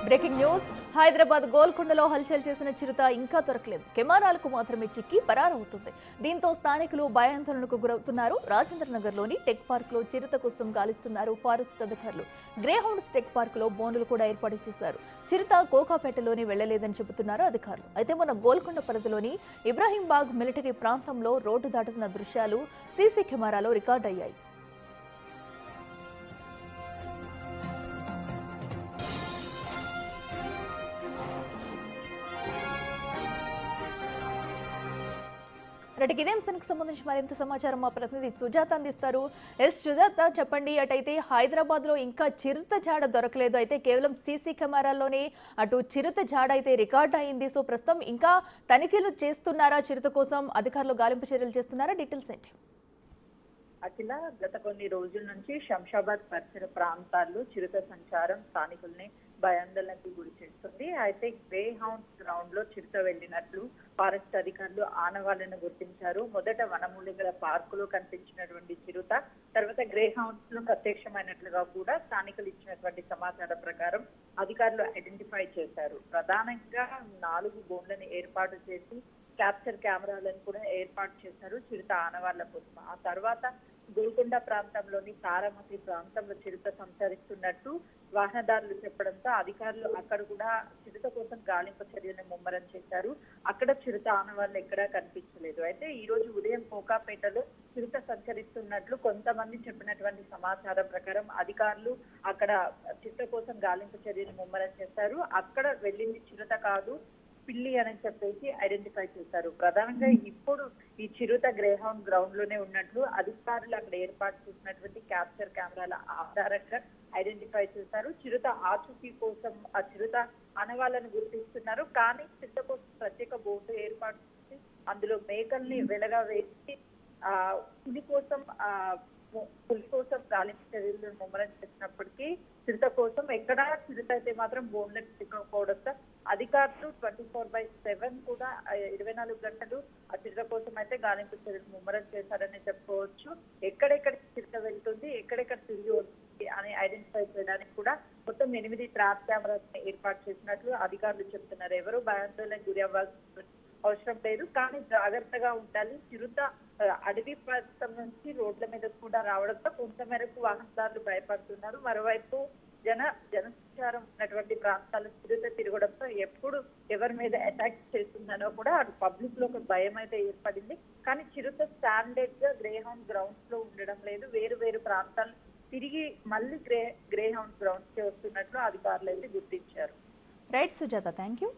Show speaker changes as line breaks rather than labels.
Breaking news. Hyderabad గోల్కొండలో హల్చల్ చేసిన చిరుత ఇంకా దొరకలేదు. కెమెరాలకు మాత్రమే చిక్కి పరారవుతుంది. దీంతో స్థానికులు భయాందోళనకు గురవుతున్నారు. రాజేంద్ర నగర్లోని టెక్ పార్క్ లో చిరుత కోసం గాలిస్తున్నారు ఫారెస్ట్ అధికారులు. గ్రేహౌండ్స్ టెక్ పార్క్ లో బోనులు కూడా ఏర్పాటు చేశారు. చిరుత కోకాపేటలోని వెళ్లలేదని చెబుతున్నారు అధికారులు. అయితే మన గోల్కొండ పరిధిలోని ఇబ్రాహీంబాగ్ మిలిటరీ ప్రాంతంలో రోడ్డు దాటుతున్న దృశ్యాలు సీసీ కెమెరాలో రికార్డయ్యాయి. ఇదే అంశానికి సంబంధించి మరింత సమాచారం మా ప్రతినిధి సుజాత అందిస్తారు. సుజాత, చెప్పండి. అటైతే హైదరాబాద్ లో ఇంకా చిరుత జాడ దొరకలేదు. అయితే కేవలం సీసీ కెమెరాల్లోనే అటు చిరుత జాడ అయితే రికార్డ్ అయింది. సో ప్రస్తుతం ఇంకా తనిఖీలు చేస్తున్నారా? చిరుత కోసం అధికారులు గాలింపు చర్యలు చేస్తున్నారా? డీటెయిల్స్ ఏంటి?
అఖిల, గత కొన్ని రోజుల నుంచి శంషాబాద్ పరిసర ప్రాంతాల్లో చిరుత సంచారం స్థానికుల్ని భయాందోళనకు గురి చేస్తుంది. అయితే గ్రే హౌండ్స్ గ్రౌండ్ లో చిరుత వెళ్లినట్లు ఫారెస్ట్ అధికారులు ఆనవాళ్లను గుర్తించారు. మొదట వనమూలికల పార్కులో కనిపించినటువంటి చిరుత తర్వాత గ్రే హౌండ్స్ లో ప్రత్యక్షమైనట్లుగా కూడా స్థానికులు ఇచ్చినటువంటి సమాచారం ప్రకారం అధికారులు ఐడెంటిఫై చేశారు. ప్రధానంగా 4 బోన్లను ఏర్పాటు చేసి క్యాప్చర్ కెమెరాలను కూడా ఏర్పాటు చేశారు చిరుత ఆనవాళ్ల కోసం. ఆ తర్వాత గోల్కొండ ప్రాంతంలోని తారామతి ప్రాంతంలో చిరుత సంచరిస్తున్నట్టు వాహనదారులు చెప్పడంతో అధికారులు అక్కడ కూడా చిరుత కోసం గాలింపు చర్యలను ముమ్మరం చేశారు. అక్కడ చిరుత ఆనవాళ్లు ఎక్కడా కనిపించలేదు. అయితే ఈ రోజు ఉదయం కోకాపేటలో చిరుత సంచరిస్తున్నట్లు కొంతమంది చెప్పినటువంటి సమాచారం ప్రకారం అధికారులు అక్కడ చిరుత కోసం గాలింపు చర్యలు ముమ్మరం చేశారు. అక్కడ వెళ్ళింది చిరుత కాదు, పిల్లి అని చెప్పేసి ఐడెంటిఫై చేశారు. ప్రధానంగా ఇప్పుడు ఈ చిరుత గ్రేహౌండ్ గ్రౌండ్ లోనే ఉన్నట్లు అధికారులు అక్కడ ఏర్పాటు చేసినటువంటి క్యాప్చర్ కెమెరాల ఆధారంగా ఐడెంటిఫై చేశారు. చిరుత ఆచూకీ కోసం ఆ చిరుత ఆనవాళ్లను గుర్తిస్తున్నారు. కానీ చిరుత కోసం ప్రత్యేక బోర్డు ఏర్పాటు చేసి అందులో మేకల్ని వెలగా వేసి పులి కోసం గాలింపు చర్యలు ముమ్మరం చేసినప్పటికీ చిరుత కోసం ఎక్కడా చిరుత అయితే మాత్రం బోన్లకు చిక్కకపోవడంతో అధికారులు 24/7 కూడా 24 గంటలు ఆ చిరుత కోసం అయితే గాలింపు చర్యలు ముమ్మరం చేశారని చెప్పుకోవచ్చు. ఎక్కడెక్కడ చిరుత వెళ్తుంది, ఎక్కడెక్కడ తిరిగి వస్తుంది అని ఐడెంటిఫై చేయడానికి కూడా మొత్తం 8 ట్రాప్ కెమెరాస్ ఏర్పాటు చేసినట్లు అధికారులు చెప్తున్నారు. ఎవరు భయాందోళనకు గురి అవ్వాల్సిన అవసరం లేదు, కానీ జాగ్రత్తగా ఉండాలి. చిరుత అడవి ప్రాంతం నుంచి రోడ్ల మీద కూడా రావడంతో కొంత మేరకు వాహనదారులు భయపడుతున్నారు. మరోవైపు జనసంచారం ఉన్నటువంటి ప్రాంతాలు చిరుత తిరగడంతో ఎప్పుడు ఎవరి మీద అటాక్ చేస్తుందనో కూడా అటు పబ్లిక్ లో ఒక భయం అయితే ఏర్పడింది. కానీ చిరుత స్టాండర్డ్ గా గ్రేహౌండ్ గ్రౌండ్స్ లో ఉండడం లేదు. వేరు ప్రాంతాలు తిరిగి మళ్ళీ గ్రేహౌండ్ గ్రౌండ్స్ కి వస్తున్నట్లు అధికారులు అయితే గుర్తించారు.
Right Sujatha, thank you.